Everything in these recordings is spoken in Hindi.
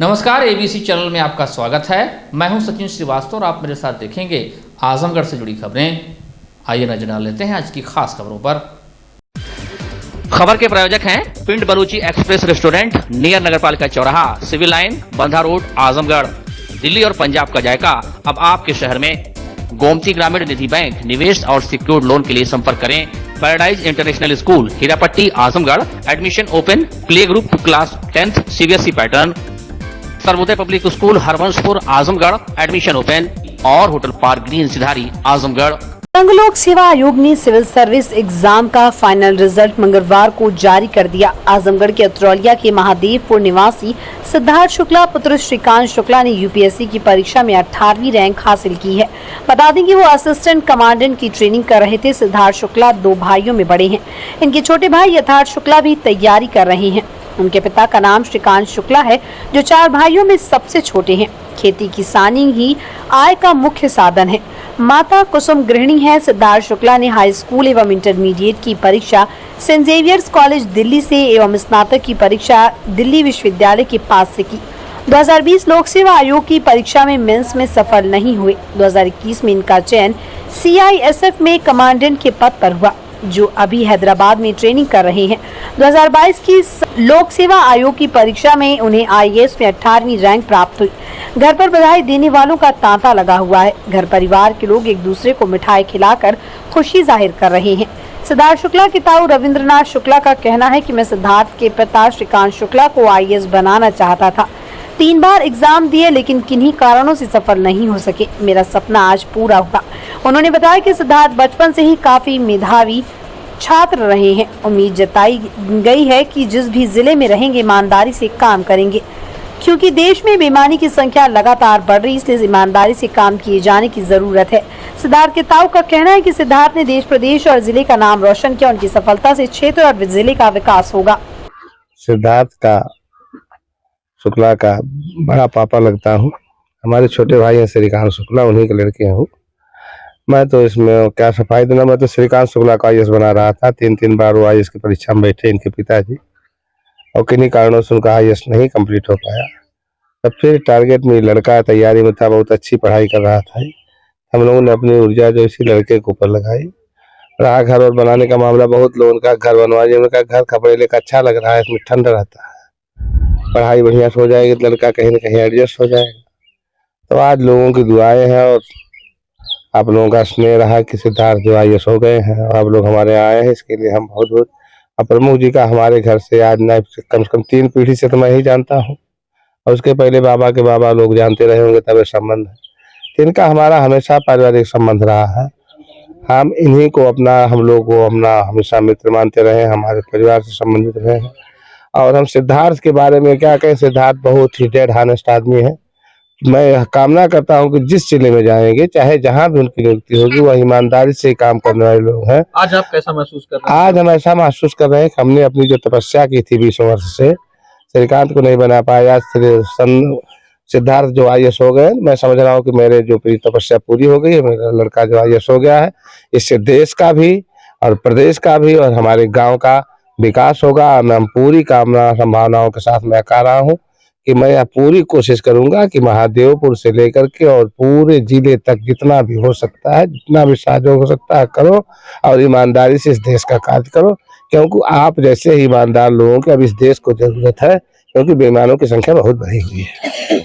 नमस्कार, एबीसी चैनल में आपका स्वागत है। मैं हूं सचिन श्रीवास्तव और आप मेरे साथ देखेंगे आजमगढ़ से जुड़ी खबरें। आइए नजर डाल लेते हैं आज की खास खबरों पर। खबर के प्रायोजक हैं पिंड बलूची एक्सप्रेस रेस्टोरेंट, नियर नगरपालिका चौराहा, civil line, Bandha road, Azamgarh. Delhi और पंजाब का जायका अब आपके शहर में। गोमती ग्रामीण निधि बैंक, निवेश और सिक्योर्ड लोन के लिए संपर्क करें। Paradise international school, Hirapatti, Azamgarh. Admission open. Play group class 10th CBSE pattern. Sarvodaya public school, Harvanshpur, Azamgarh. Admission open. और होटल पार्क ग्रीन, सिधारी, आजमगढ़। संघ लोक सेवा आयोग ने सिविल सर्विस एग्जाम का फाइनल रिजल्ट मंगलवार को जारी कर दिया। आजमगढ़ के अतरौलिया के महादेवपुर निवासी सिद्धार्थ शुक्ला पुत्र श्रीकांत शुक्ला ने यूपीएससी की परीक्षा में 18वीं रैंक हासिल की है। बता दें कि वो असिस्टेंट कमांडेंट की ट्रेनिंग कर रहे थे। सिद्धार्थ शुक्ला 2 भाइयों में बड़े हैं। इनके छोटे भाई यथार्थ शुक्ला भी तैयारी कर रहे हैं। उनके पिता का नाम श्रीकांत शुक्ला है, जो 4 भाइयों में सबसे छोटे हैं। खेती किसानी ही आय का मुख्य साधन है। माता कुसुम गृहिणी है। सिद्धार्थ शुक्ला ने हाई स्कूल एवं इंटरमीडिएट की परीक्षा सेंट जेवियर्स कॉलेज दिल्ली से एवं स्नातक की परीक्षा दिल्ली विश्वविद्यालय के पास से की। 2020 लोक सेवा आयोग की परीक्षा में मेंस में सफल नहीं हुए। 2021 में इनका चयन CISF में कमांडेंट के पद पर हुआ, जो अभी हैदराबाद में ट्रेनिंग कर रहे हैं। 2022 की लोक सेवा आयोग की परीक्षा में उन्हें IAS में 18वीं रैंक प्राप्त हुई। घर पर बधाई देने वालों का तांता लगा हुआ है। घर परिवार के लोग एक दूसरे को मिठाई खिलाकर खुशी जाहिर कर रहे हैं। सिद्धार्थ शुक्ला के ताऊ रविंद्रनाथ शुक्ला का कहना है कि मैं सिद्धार्थ के पिता श्रीकांत शुक्ला को IAS बनाना चाहता था। 3 बार एग्जाम दिए, लेकिन किन्हीं कारणों से सफल नहीं हो सके। मेरा सपना आज पूरा हुआ। उन्होंने बताया कि सिद्धार्थ बचपन से ही काफी मेधावी छात्र रहे हैं। उम्मीद जताई गई है कि जिस भी जिले में रहेंगे ईमानदारी से काम करेंगे, क्योंकि देश में बेईमानी की संख्या लगातार बढ़ रही है, इसलिए ईमानदारी से काम किए जाने की जरूरत है। सिद्धार्थ के ताऊ का कहना है कि सिद्धार्थ ने देश, प्रदेश और जिले का नाम रोशन किया। उनकी सफलता से क्षेत्र और जिले का विकास होगा। सिद्धार्थ का शुक्ला का बड़ा पापा लगता हूँ। हमारे छोटे भाई हैं श्रीकांत शुक्ला, उन्हीं के लड़के हूँ। मैं तो इसमें क्या सफाई देना, मैं तो श्रीकांत शुक्ला का IAS बना रहा था। 3 बार वो IAS की परीक्षा में बैठे इनके पिताजी, और किन्हीं कारणों से उनका IAS नहीं कंप्लीट हो पाया। तब फिर टारगेट में लड़का तैयारी में था, बहुत अच्छी पढ़ाई कर रहा था। हम लोगों ने अपनी ऊर्जा जो इसी लड़के के ऊपर लगाई। रहा घर और बनाने का मामला, बहुत लोगों का घर बनवाइए। उनका घर खपड़ेले का अच्छा लग रहा है, इसमें ठंड रहता है, पढ़ाई बढ़िया से हो जाएगी, लड़का कहीं न कहीं एडजस्ट हो जाएगा। तो आज लोगों की दुआएं हैं और आप लोगों का स्नेह रहा कि सिद्धार्थ जो IAS हो गए हैं, और आप लोग हमारे आए हैं, इसके लिए हम बहुत बहुत। और प्रमुख जी का हमारे घर से आज न कम से कम 3 पीढ़ी से तो मैं ही जानता हूँ, और उसके पहले बाबा के बाबा लोग जानते रहे होंगे, तब संबंध है। इनका हमारा हमेशा पारिवारिक संबंध रहा है। हम इन्हीं को हम लोग को अपना हमेशा मित्र मानते रहे, हमारे परिवार से संबंधित रहे हैं। और हम सिद्धार्थ के बारे में क्या कहें, सिद्धार्थ बहुत ही डेड हानेस्ट आदमी है। मैं कामना करता हूं कि जिस जिले में जाएंगे, चाहे जहां भी उनकी नियुक्ति होगी, वह ईमानदारी से काम करने वाले लोग हैं। आज आप कैसा महसूस कर रहे हैं? आज हम ऐसा महसूस कर रहे हैं कि हमने अपनी जो तपस्या की थी 20 वर्ष से, श्रीकांत को नहीं बना पाया, सिद्धार्थ जो IAS हो गए, मैं समझ रहा हूँ कि मेरे जो तपस्या पूरी हो गई है। मेरा लड़का जो IAS हो गया है, इससे देश का भी और प्रदेश का भी और हमारे गाँव का विकास होगा। मैं पूरी कामना संभावनाओं के साथ मैं कह रहा हूँ कि मैं पूरी कोशिश करूंगा कि महादेवपुर से लेकर के और पूरे जिले तक जितना भी हो सकता है, जितना भी सहयोग हो सकता है करो, और ईमानदारी से इस देश का कार्य करो, क्योंकि आप जैसे ही ईमानदार लोगों की अब इस देश को जरूरत है, क्योंकि बेईमानों की संख्या बहुत बढ़ी हुई है।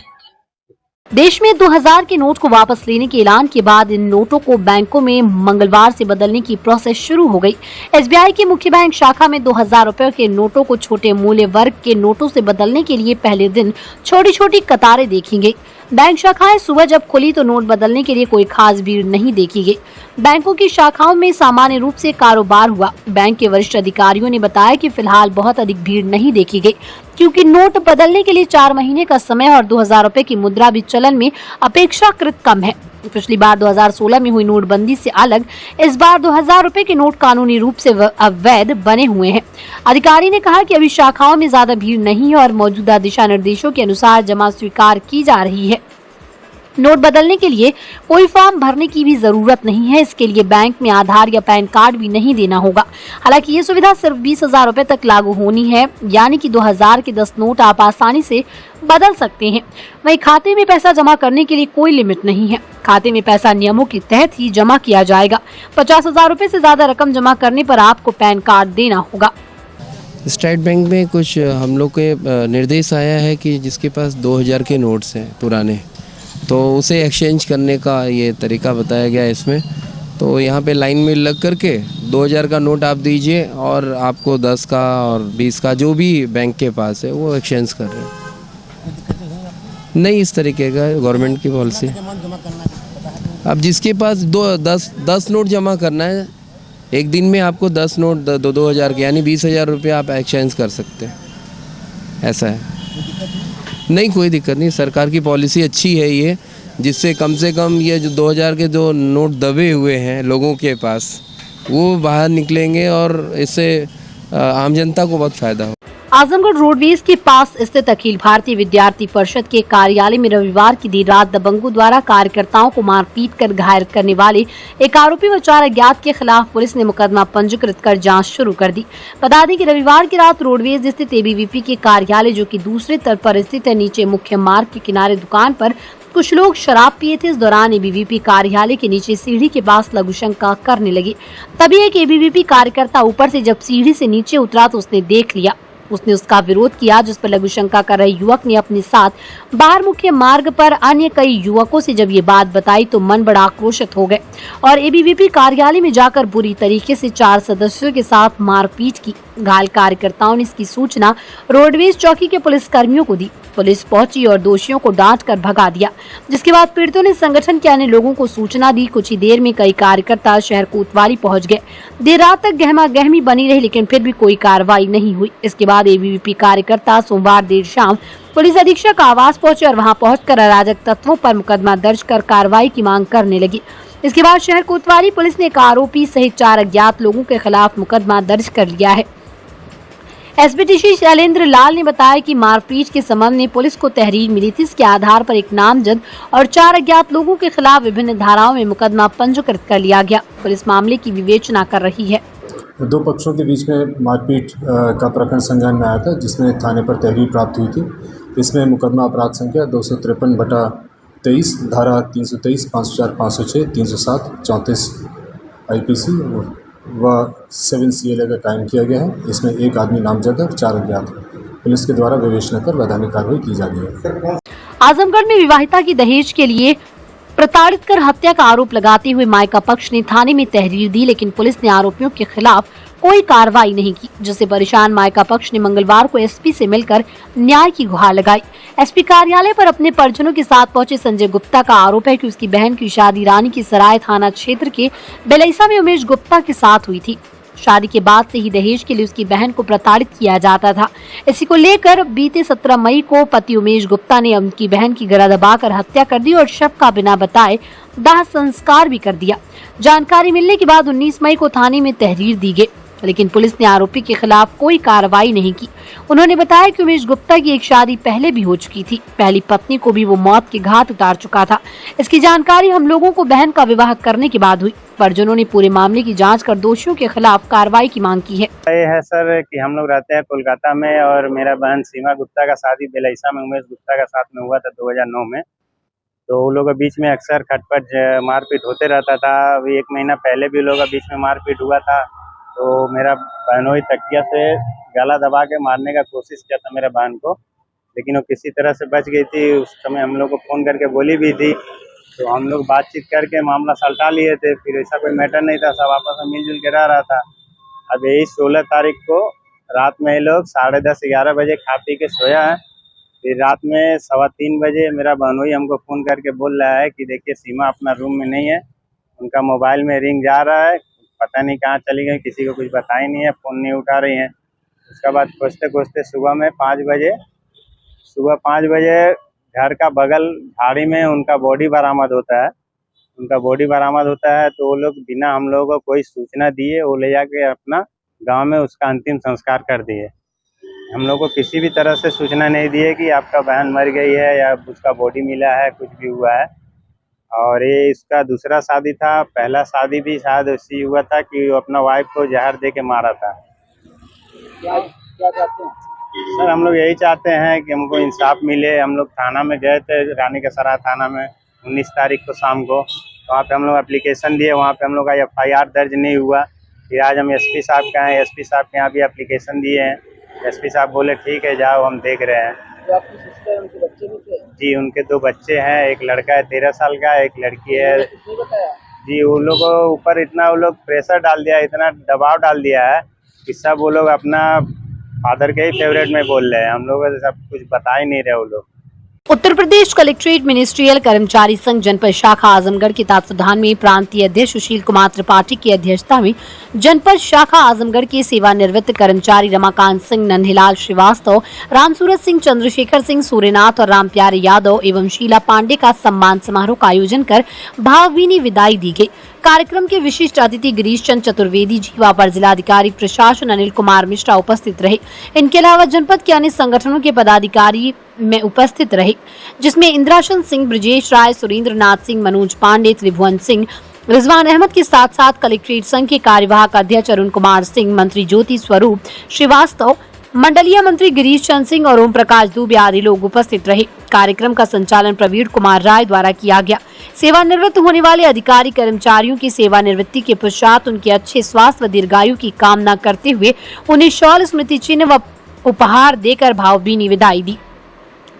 देश में 2000 के नोट को वापस लेने के ऐलान के बाद इन नोटों को बैंकों में मंगलवार से बदलने की प्रोसेस शुरू हो गई। SBI की मुख्य बैंक शाखा में 2000 रुपए के नोटों को छोटे मूल्य वर्ग के नोटों से बदलने के लिए पहले दिन छोटी छोटी कतारें देखी गई। बैंक शाखाएं सुबह जब खुली तो नोट बदलने के लिए कोई खास भीड़ नहीं देखी गई। बैंकों की शाखाओं में सामान्य रूप से कारोबार हुआ। बैंक के वरिष्ठ अधिकारियों ने बताया कि फिलहाल बहुत अधिक भीड़ नहीं देखी गई, क्योंकि नोट बदलने के लिए 4 महीने का समय और 2000 रुपए की मुद्रा भी चलन में अपेक्षाकृत कम है। पिछली बार 2016 में हुई नोटबंदी से अलग इस बार 2000 रुपए के नोट कानूनी रूप से अवैध बने हुए हैं। अधिकारी ने कहा कि अभी शाखाओं में ज्यादा भीड़ नहीं है और मौजूदा दिशा निर्देशों के अनुसार जमा स्वीकार की जा रही है। नोट बदलने के लिए कोई फॉर्म भरने की भी जरूरत नहीं है। इसके लिए बैंक में आधार या पैन कार्ड भी नहीं देना होगा। हालांकि ये सुविधा सिर्फ 20,000 रुपए तक लागू होनी है, यानी कि 2000 के 10 नोट आप आसानी से बदल सकते हैं। वहीं खाते में पैसा जमा करने के लिए कोई लिमिट नहीं है। खाते में पैसा नियमों के तहत ही जमा किया जाएगा। 50,000 रुपए से ज्यादा रकम जमा करने पर आपको पैन कार्ड देना होगा। स्टेट बैंक में कुछ हम लोग के निर्देश आया है कि जिसके पास 2000 के नोट्स हैं पुराने, तो उसे एक्सचेंज करने का ये तरीका बताया गया है इसमें। तो यहाँ पे लाइन में लग करके 2000 का नोट आप दीजिए और आपको 10 का और 20 का जो भी बैंक के पास है वो एक्सचेंज कर रहे हैं। नहीं, इस तरीके का गवर्नमेंट की पॉलिसी। अब जिसके पास 10 नोट जमा करना है, एक दिन में आपको 10 नोट 2-2000 के यानी 20,000 रुपये आप एक्सचेंज कर सकते हैं, ऐसा है। नहीं, कोई दिक्कत नहीं, सरकार की पॉलिसी अच्छी है ये, जिससे कम से कम ये जो 2000 के जो नोट दबे हुए हैं लोगों के पास वो बाहर निकलेंगे और इससे आम जनता को बहुत फ़ायदा हो। आजमगढ़ रोडवेज के पास स्थित अखिल भारतीय विद्यार्थी परिषद के कार्यालय में रविवार की देर रात दबंगों द्वारा कार्यकर्ताओं को मारपीट कर घायल करने वाले एक आरोपी व 4 अज्ञात के खिलाफ पुलिस ने मुकदमा पंजीकृत कर जांच शुरू कर दी। बता दें कि रविवार की रात रोडवेज स्थित एबीवीपी के कार्यालय, जो कि दूसरे तल पर स्थित है, नीचे मुख्य मार्ग के किनारे दुकान पर कुछ लोग शराब पिए थे। इस दौरान एबीवीपी कार्यालय के नीचे सीढ़ी के पास लघुशंका करने लगे। तभी एक एबीवीपी कार्यकर्ता ऊपर से जब सीढ़ी से नीचे उतरा तो उसने देख लिया। उसने उसका विरोध किया, जिस पर लघुशंका कर रहे युवक ने अपने साथ बाहर मुख्य मार्ग पर अन्य कई युवकों से जब ये बात बताई तो मन बड़ा आक्रोशित हो गए और एबीवीपी कार्यालय में जाकर बुरी तरीके से 4 सदस्यों के साथ मारपीट की। घायल कार्यकर्ताओं ने इसकी सूचना रोडवेज चौकी के पुलिस कर्मियों को दी। पुलिस पहुंची और दोषियों को डांट कर भगा दिया, जिसके बाद पीड़ितों ने संगठन के अन्य लोगों को सूचना दी। कुछ ही देर में कई कार्यकर्ता शहर कोतवाली पहुंच गए। देर रात तक गहमा गहमी बनी रही, लेकिन फिर भी कोई कार्रवाई नहीं हुई। इसके बाद एबीवीपी कार्यकर्ता सोमवार देर शाम पुलिस अधीक्षक आवास पहुंचे और वहां पहुंचकर अराजक तत्वों पर मुकदमा दर्ज कर कार्रवाई की मांग करने लगी। इसके बाद शहर कोतवाली पुलिस ने एक आरोपी सहित 4 अज्ञात लोगों के खिलाफ मुकदमा दर्ज कर लिया है। एसपीटीसी शैलेंद्र लाल ने बताया कि मारपीट के संबंध में पुलिस को तहरीर मिली थी। इसके आधार पर एक नामजद और 4 अज्ञात लोगों के खिलाफ विभिन्न धाराओं में मुकदमा पंजीकृत कर लिया गया। पुलिस मामले की विवेचना कर रही है। 2 पक्षों के बीच में मारपीट का प्रकरण संज्ञान में आया था, जिसमें थाने पर तहरीर प्राप्त हुई थी। इसमें मुकदमा अपराध संख्या 253/23, धारा 323, 504, 506, 307, 34 आईपीसी व 7 CLA का कायम किया गया है। इसमें एक आदमी नामजद है और 4 अज्ञात है। पुलिस के द्वारा विवेचना कर वैधानिक कार्रवाई की जा रही है। आजमगढ़ में विवाहिता की दहेज के लिए प्रताड़ित कर हत्या का आरोप लगाते हुए मायका पक्ष ने थाने में तहरीर दी, लेकिन पुलिस ने आरोपियों के खिलाफ कोई कार्रवाई नहीं की, जिससे परेशान मायका पक्ष ने मंगलवार को एसपी से मिलकर न्याय की गुहार लगाई। एसपी कार्यालय पर अपने परिजनों के साथ पहुंचे संजय गुप्ता का आरोप है कि उसकी बहन की शादी रानी की सराय थाना क्षेत्र के बेलैसा में उमेश गुप्ता के साथ हुई थी। शादी के बाद से ही दहेज के लिए उसकी बहन को प्रताड़ित किया जाता था। इसी को लेकर बीते 17 मई को पति उमेश गुप्ता ने उनकी बहन की गला दबाकर हत्या कर दी और शव का बिना बताए दाह संस्कार भी कर दिया। जानकारी मिलने के बाद 19 मई को थाने में तहरीर दी गई, लेकिन पुलिस ने आरोपी के खिलाफ कोई कार्रवाई नहीं की। उन्होंने बताया कि उमेश गुप्ता की एक शादी पहले भी हो चुकी थी। पहली पत्नी को भी वो मौत के घाट उतार चुका था। इसकी जानकारी हम लोगों को बहन का विवाह करने के बाद हुई। परिजनों ने पूरे मामले की जांच कर दोषियों के खिलाफ कार्रवाई की मांग की है। ये है सर कि हम लोग रहते हैं कोलकाता में और मेरा बहन सीमा गुप्ता का शादी बेलैसा में उमेश गुप्ता का साथ में हुआ था 2009 में। तो वो लोगों के बीच में अक्सर खटपट मारपीट होते रहता था। अभी 1 महीना पहले भी लोगों के बीच में मारपीट हुआ था। तो मेरा बहनोई तकिया से गला दबा के मारने का कोशिश किया था मेरे बहन को, लेकिन वो किसी तरह से बच गई थी। उस समय हम लोग को फ़ोन करके बोली भी थी, तो हम लोग बातचीत करके मामला सलटा लिए थे। फिर ऐसा कोई मैटर नहीं था, सब आपस में मिलजुल के रह रहा था। अब यही 16 तारीख को रात में ये लोग 10:30-11 बजे खा पी के सोया है। फिर रात में 3:15 बजे मेरा बहनोई हमको फ़ोन करके बोल रहा है कि देखिए सीमा अपना रूम में नहीं है, उनका मोबाइल में रिंग जा रहा है, पता नहीं कहाँ चली गई, किसी को कुछ बता ही नहीं है, फ़ोन नहीं उठा रही हैं। उसके बाद खोजते खोजते सुबह 5 बजे घर का बगल झाड़ी में उनका बॉडी बरामद होता है। तो वो लोग बिना हम लोगों को कोई सूचना दिए वो ले जाके अपना गांव में उसका अंतिम संस्कार कर दिए। हम लोग को किसी भी तरह से सूचना नहीं दी है कि आपका बहन मर गई है या उसका बॉडी मिला है, कुछ भी हुआ है। और ये इसका दूसरा शादी था। पहला शादी भी शायद ऐसी हुआ था कि वो अपना वाइफ को जहर दे के मारा था। क्या चाहते हैं? सर हम लोग यही चाहते हैं कि हमको इंसाफ मिले। हम लोग थाना में गए थे, रानी का सराय थाना में 19 तारीख को शाम को। वहाँ पे हम लोग एप्लीकेशन दिए, वहाँ पे हम लोग का FIR दर्ज नहीं हुआ। फिर आज हम SP साहब के यहाँ SP साहब के यहाँ भी एप्लीकेशन दिए हैं। SP साहब बोले ठीक है जाओ, हम देख रहे हैं। जो आपकी सिस्टर, उनके बच्चे भी थे? जी उनके 2 बच्चे हैं, एक लड़का है 13 साल का, एक लड़की है। किसने बताया? जी वो लोग को ऊपर इतना वो लोग प्रेशर डाल दिया, इतना दबाव डाल दिया है कि सब वो लोग अपना फादर के ही फेवरेट में बोल रहे हैं। हम लोग को सब कुछ बता ही नहीं रहे वो लोग। उत्तर प्रदेश कलेक्ट्रेट मिनिस्ट्रियल कर्मचारी संघ जनपद शाखा आजमगढ़ के तत्वावधान में प्रांतीय अध्यक्ष सुशील कुमार त्रिपाठी की अध्यक्षता में जनपद शाखा आजमगढ़ के सेवानिवृत्त कर्मचारी रमाकांत सिंह, नन्हेलाल श्रीवास्तव, रामसूरत सिंह, चंद्रशेखर सिंह, सूर्यनाथ और रामप्यारे यादव एवं शीला पांडे का सम्मान समारोह का आयोजन कर भावभीनी विदाई दी गई। कार्यक्रम के विशिष्ट अतिथि गिरीश चंद चतुर्वेदी जी व अपर जिलाधिकारी प्रशासन अनिल कुमार मिश्रा उपस्थित रहे। इनके अलावा जनपद के अन्य संगठनों के पदाधिकारी में उपस्थित रहे, जिसमें इंद्राशन सिंह, ब्रजेश राय, सुरेंद्र नाथ सिंह, मनोज पांडे, त्रिभुवन सिंह, रिजवान अहमद के साथ साथ कलेक्ट्रेट संघ के कार्यवाहक अध्यक्ष अरुण कुमार सिंह, मंत्री ज्योति स्वरूप श्रीवास्तव, मंडलीय मंत्री गिरीश चंद सिंह और ओम प्रकाश दुबे आदि लोग उपस्थित रहे। कार्यक्रम का संचालन प्रवीण कुमार राय द्वारा किया गया। सेवानिवृत्त होने वाले अधिकारी कर्मचारियों की सेवानिवृत्ति के पश्चात उनके अच्छे स्वास्थ्य व दीर्घायु की कामना करते हुए उन्हें शॉल, स्मृति चिन्ह व उपहार देकर भावभीनी विदाई दी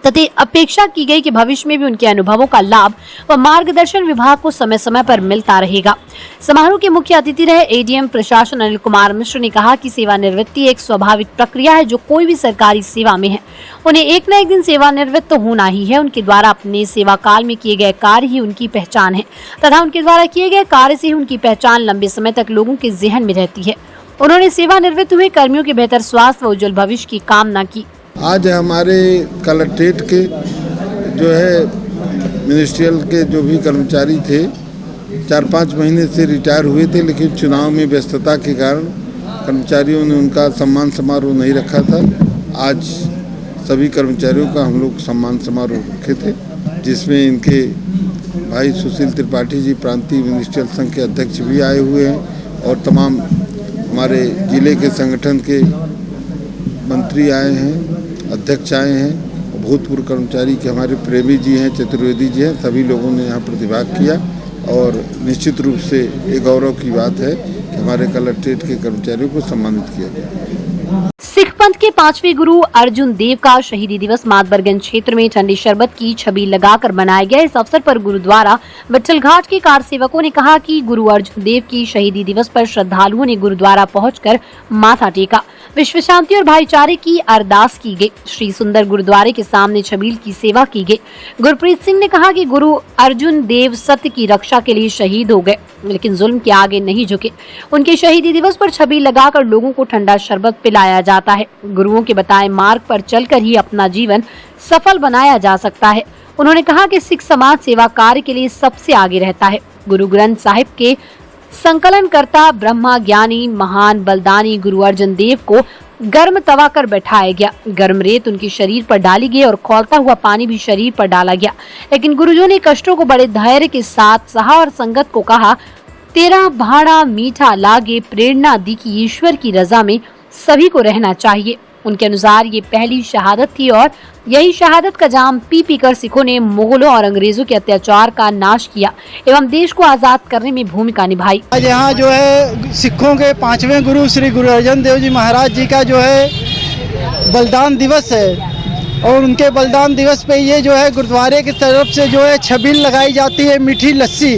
तथा अपेक्षा की गई कि भविष्य में भी उनके अनुभवों का लाभ व मार्गदर्शन विभाग को समय समय पर मिलता रहेगा। समारोह के मुख्य अतिथि रहे ADM प्रशासन अनिल कुमार मिश्र ने कहा कि सेवानिवृत्ति एक स्वाभाविक प्रक्रिया है। जो कोई भी सरकारी सेवा में है उन्हें एक न एक दिन सेवानिवृत्त होना ही है। उनके द्वारा अपने सेवा काल में किए गए कार्य ही उनकी पहचान है तथा उनके द्वारा किए गए कार्य से ही उनकी पहचान लंबे समय तक लोगों के जहन में रहती है। उन्होंने सेवानिवृत्त हुए कर्मियों के बेहतर स्वास्थ्य व उज्जवल भविष्य की कामना की। आज हमारे कलेक्ट्रेट के जो है मिनिस्ट्रियल के जो भी कर्मचारी थे 4-5 महीने से रिटायर हुए थे, लेकिन चुनाव में व्यस्तता के कारण कर्मचारियों ने उनका सम्मान समारोह नहीं रखा था। आज सभी कर्मचारियों का हम लोग सम्मान समारोह रखे थे, जिसमें इनके भाई सुशील त्रिपाठी जी प्रांतीय मिनिस्ट्रियल संघ के अध्यक्ष भी आए हुए हैं और तमाम हमारे जिले के संगठन के मंत्री आए हैं, अध्यक्ष आए हैं, भूतपूर्व कर्मचारी के हमारे प्रेमी जी हैं, चतुर्वेदी जी हैं, सभी लोगों ने यहाँ प्रतिभाग किया। और निश्चित रूप से ये गौरव की बात है कि हमारे कलेक्ट्रेट के कर्मचारियों को सम्मानित किया गया। सिख पंथ के 5वें गुरु अर्जुन देव का शहीदी दिवस मातबरगंज क्षेत्र में ठंडे शरबत की छबील लगाकर मनाया गया। इस अवसर पर गुरुद्वारा विठल घाट के कार सेवकों ने कहा कि गुरु अर्जुन देव की शहीदी दिवस पर श्रद्धालुओं ने गुरुद्वारा पहुंचकर माथा टेका, विश्व शांति और भाईचारे की अरदास की गई। श्री सुंदर गुरुद्वारे के सामने छबील की सेवा की गई। गुरप्रीत सिंह ने कहा कि गुरु अर्जुन देव सत्य की रक्षा के लिए शहीद हो गए, लेकिन जुल्म के आगे नहीं झुके। उनके शहीदी दिवस पर छबील लगाकर लोगों को ठंडा शरबत पिलाया जाता है। गुरुओं के बताए मार्ग पर चलकर ही अपना जीवन सफल बनाया जा सकता है। उन्होंने कहा कि सिख समाज सेवा कार्य के लिए सबसे आगे रहता है। गुरु ग्रंथ साहिब के संकलनकर्ता ब्रह्मा ज्ञानी महान बलदानी गुरु अर्जुन देव को गर्म तवा कर बैठाया गया। गर्म रेत उनके शरीर पर डाली गई और खौलता हुआ पानी भी शरीर पर डाला गया, लेकिन गुरुजों ने कष्टों को बड़े धैर्य के साथ सहा और संगत को कहा, तेरा भाड़ा मीठा लागे, प्रेरणा दी कि ईश्वर की रजा में सभी को रहना चाहिए। उनके अनुसार ये पहली शहादत थी और यही शहादत का जाम पी पी कर सिखों ने मुगलों और अंग्रेजों के अत्याचार का नाश किया एवं देश को आजाद करने में भूमिका निभाई। आज यहाँ जो है सिखों के 5वें गुरु श्री गुरु अर्जन देव जी महाराज जी का जो है बलिदान दिवस है और उनके बलिदान दिवस पे ये जो है गुरुद्वारे की तरफ से जो है छबील लगाई जाती है मीठी लस्सी,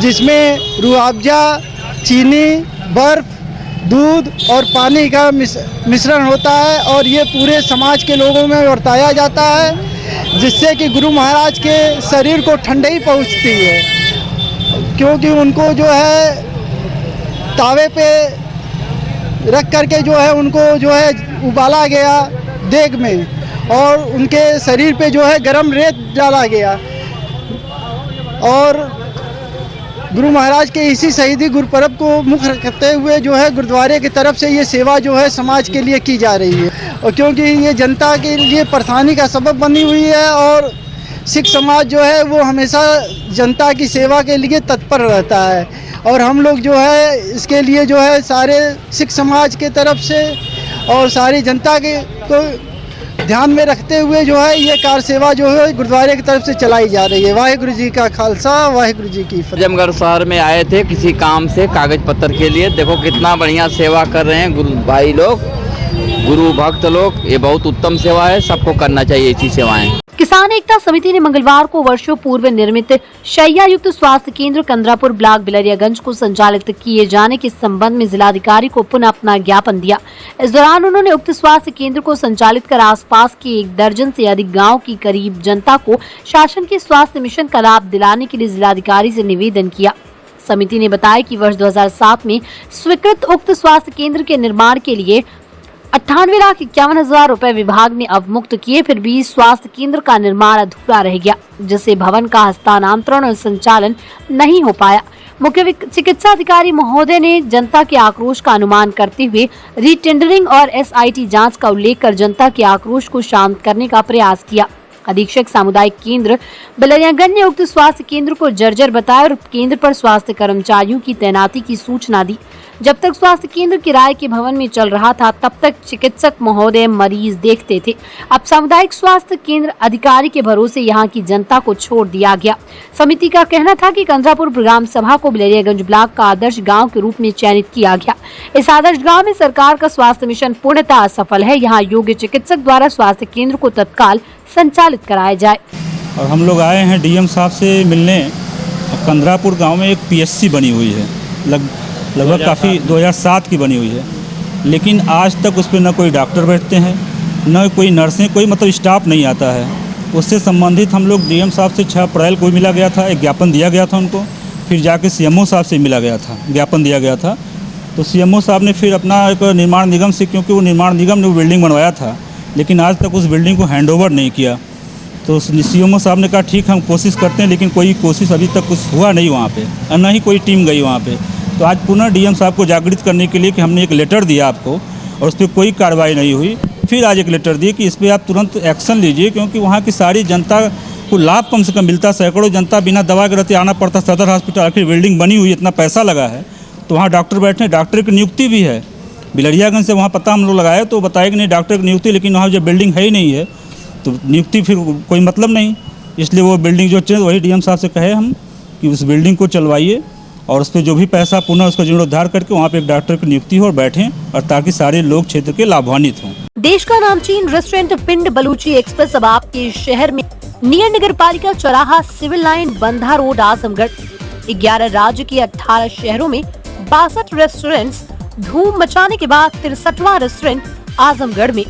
जिसमें रूअफ़ज़ा, चीनी, बर्फ, दूध और पानी का मिश्रण होता है और ये पूरे समाज के लोगों में बरताया जाता है, जिससे कि गुरु महाराज के शरीर को ठंडाई पहुंचती है, क्योंकि उनको जो है तावे पे रख करके जो है उनको जो है उबाला गया देग में और उनके शरीर पे जो है गरम रेत डाला गया और गुरु महाराज के इसी शहीदी गुरुपर्व को मुख्य रखते हुए जो है गुरुद्वारे की तरफ से ये सेवा जो है समाज के लिए की जा रही है और क्योंकि ये जनता के लिए परेशानी का सबब बनी हुई है और सिख समाज जो है वो हमेशा जनता की सेवा के लिए तत्पर रहता है और हम लोग जो है इसके लिए जो है सारे सिख समाज के तरफ से और सारी जनता के को ध्यान में रखते हुए जो है ये कार सेवा जो है गुरुद्वारे की तरफ से चलाई जा रही है। वाहिगुरु जी का खालसा, वाहिगुरु जी की फतेह। आजमगढ़ शहर में आए थे किसी काम से, कागज पत्र के लिए। देखो कितना बढ़िया सेवा कर रहे हैं गुरु भाई लोग, गुरु भक्त लोग। ये बहुत उत्तम सेवा है, सबको करना चाहिए ऐसी सेवाएं। किसान एकता समिति ने मंगलवार को वर्षों पूर्व निर्मित शैया युक्त स्वास्थ्य केंद्र कंदरापुर ब्लॉक बिलरियागंज को संचालित किए जाने के संबंध में जिलाधिकारी को पुनः अपना ज्ञापन दिया। इस दौरान उन्होंने उक्त स्वास्थ्य केंद्र को संचालित कर आसपास के 1 दर्जन से अधिक गांव की करीब जनता को शासन के स्वास्थ्य मिशन का लाभ दिलाने के लिए जिलाधिकारी से निवेदन किया। समिति ने बताया कि वर्ष 2007 में स्वीकृत उक्त स्वास्थ्य केंद्र के निर्माण के लिए 98,51,000 रुपए विभाग ने अवमुक्त किए, फिर भी स्वास्थ्य केंद्र का निर्माण अधूरा रह गया, जिससे भवन का हस्तांतरण और संचालन नहीं हो पाया। मुख्य चिकित्सा अधिकारी महोदय ने जनता के आक्रोश का अनुमान करते हुए रीटेंडरिंग और SIT जांच का उल्लेख कर जनता के आक्रोश को शांत करने का प्रयास किया। अधीक्षक सामुदायिक केंद्र बिलरियागंज ने उक्त स्वास्थ्य केंद्र को जर्जर बताया और केंद्र पर स्वास्थ्य कर्मचारियों की तैनाती की सूचना दी। जब तक स्वास्थ्य केंद्र किराए के भवन में चल रहा था, तब तक चिकित्सक महोदय मरीज देखते थे। अब सामुदायिक स्वास्थ्य केंद्र अधिकारी के भरोसे यहाँ की जनता को छोड़ दिया गया। समिति का कहना था कि कंदरापुर ग्राम सभा को बिलरियागंज ब्लॉक का आदर्श गाँव के रूप में चयनित किया गया। इस आदर्श गाँव में सरकार का स्वास्थ्य मिशन पूर्णतः असफल है। यहाँ योग्य चिकित्सक द्वारा स्वास्थ्य केंद्र को तत्काल संचालित कराया जाए। और हम लोग आए हैं DM साहब से मिलने। कंदरापुर गांव में एक PSC बनी हुई है, लगभग काफ़ी 2007 की बनी हुई है, लेकिन आज तक उस पर न कोई डॉक्टर बैठते हैं, न कोई नर्सें, कोई मतलब स्टाफ नहीं आता है। उससे संबंधित हम लोग DM साहब से 6 अप्रैल को मिला गया था, एक ज्ञापन दिया गया था उनको। फिर जाके CMO साहब से मिला गया था, ज्ञापन दिया गया था। तो CMO साहब ने फिर अपना एक निर्माण निगम से, क्योंकि वो निर्माण निगम ने वो बिल्डिंग बनवाया था, लेकिन आज तक उस बिल्डिंग को हैंडओवर नहीं किया। तो CMO साहब ने कहा ठीक हम कोशिश करते हैं, लेकिन कोई कोशिश अभी तक कुछ हुआ नहीं वहाँ पे, और न ही कोई टीम गई वहाँ पे। तो आज पुनः DM साहब को जागृत करने के लिए कि हमने एक लेटर दिया आपको और उस पर कोई कार्रवाई नहीं हुई, फिर आज एक लेटर दिए कि इस पर आप तुरंत एक्शन लीजिए, क्योंकि वहाँ की सारी जनता को लाभ कम से कम मिलता। सैकड़ों जनता बिना दवा के रहते आना पड़ता सदर हॉस्पिटल। आखिर बिल्डिंग बनी हुई, इतना पैसा लगा है, तो वहाँ डॉक्टर बैठे, डॉक्टर की नियुक्ति भी है। बिलरियागंज से वहाँ पता हम लोग लगाए तो बताया कि नहीं डॉक्टर की नियुक्ति, लेकिन वहाँ जब बिल्डिंग है ही नहीं है तो नियुक्ति फिर कोई मतलब नहीं। इसलिए वो बिल्डिंग जो चाहिए वही DM साहब से कहे हम कि उस बिल्डिंग को चलवाइए और उस पर जो भी पैसा पुनः उसका जीर्णोद्धार करके वहाँ पे एक डॉक्टर की नियुक्ति हो और बैठें, और ताकि सारे लोग क्षेत्र के लाभान्वित हों। देश का नामचीन रेस्टोरेंट पिंड बलूची एक्सप्रेस अब आपके शहर में near Nagar Palika Chauraha, civil line, Bandha road, Azamgarh. 11 राज्य के 18 शहरों में 62 रेस्टोरेंट्स धूम मचाने के बाद 63वां रेस्टोरेंट आजमगढ़ में।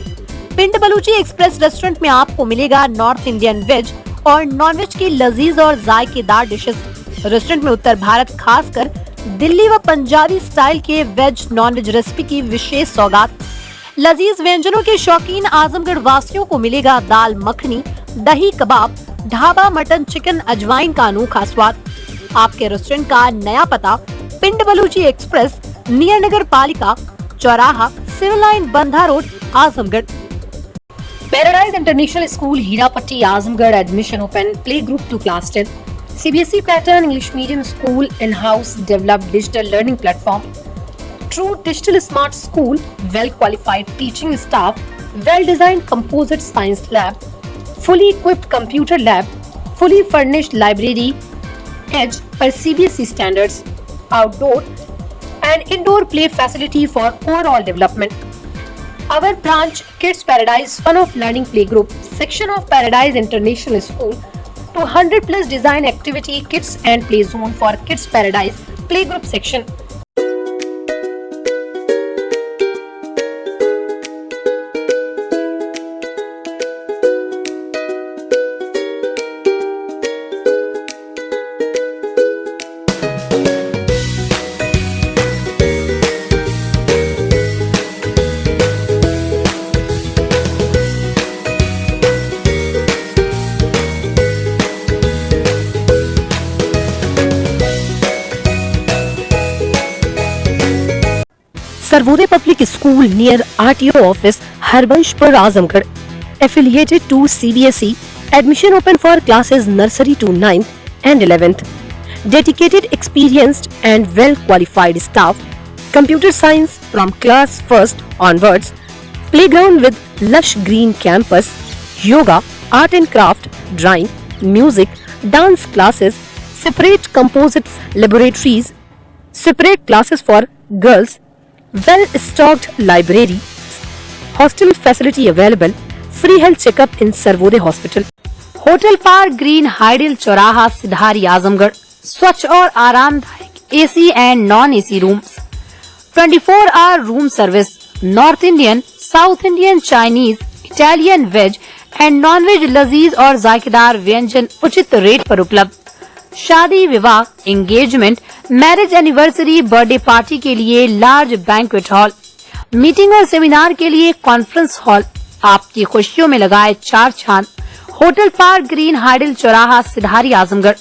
पिंड बलूची एक्सप्रेस रेस्टोरेंट में आपको मिलेगा नॉर्थ इंडियन वेज और नॉन वेज की लजीज और जायकेदार डिशेस। रेस्टोरेंट में उत्तर भारत, खासकर दिल्ली व पंजाबी स्टाइल के वेज नॉन वेज रेसिपी की विशेष सौगात। लजीज व्यंजनों के शौकीन आजमगढ़ वासियों को मिलेगा दाल मखनी, दही कबाब, ढाबा मटन, चिकन, अजवाइन का अनोखा स्वाद। आपके रेस्टोरेंट का नया पता पिंड Balochi express, near Nagar Palika Chauraha, civil line, Bandha road, Azamgarh. Paradise international school, Hirapatti, Azamgarh. Admission open. Play group to class 10। CBSE pattern English medium school, in-house developed digital learning platform, true digital smart school, well qualified teaching staff, well designed composite science lab, fully equipped computer lab, fully furnished library, edge per CBSE standards, outdoor and indoor play facility for overall development. Our branch Kids Paradise Fun of Learning Playgroup section of Paradise International School to 100+ design activity kits and play zone for Kids Paradise Playgroup section. Sarvodaya public school near RTO office, Harbanspur, Azamgarh, affiliated to CBSE, Admission open for classes nursery to 9th and 11th. Dedicated, experienced and well-qualified staff. Computer science from class 1st onwards. Playground with lush green campus. Yoga, art and craft, drawing, music, dance classes. Separate composite laboratories. Separate classes for girls. Well-stocked library. Hostel facility available. Free health checkup in Sarvodaya Hospital. Hotel park green hydel Chauraha Sidhari Azamgarh. स्वच्छ और आरामदायक AC and non AC rooms. 24 hour room service. North Indian, South Indian, Chinese, Italian, veg and non veg लजीज और जायकेदार व्यंजन उचित रेट पर उपलब्ध। शादी, विवाह, engagement, marriage anniversary, birthday party के लिए लार्ज बैंक्वेट हॉल। मीटिंग और सेमिनार के लिए कॉन्फ्रेंस हॉल। आपकी खुशियों में लगाए चार चांद। Hotel park green hydel Chauraha Sidhari Azamgarh.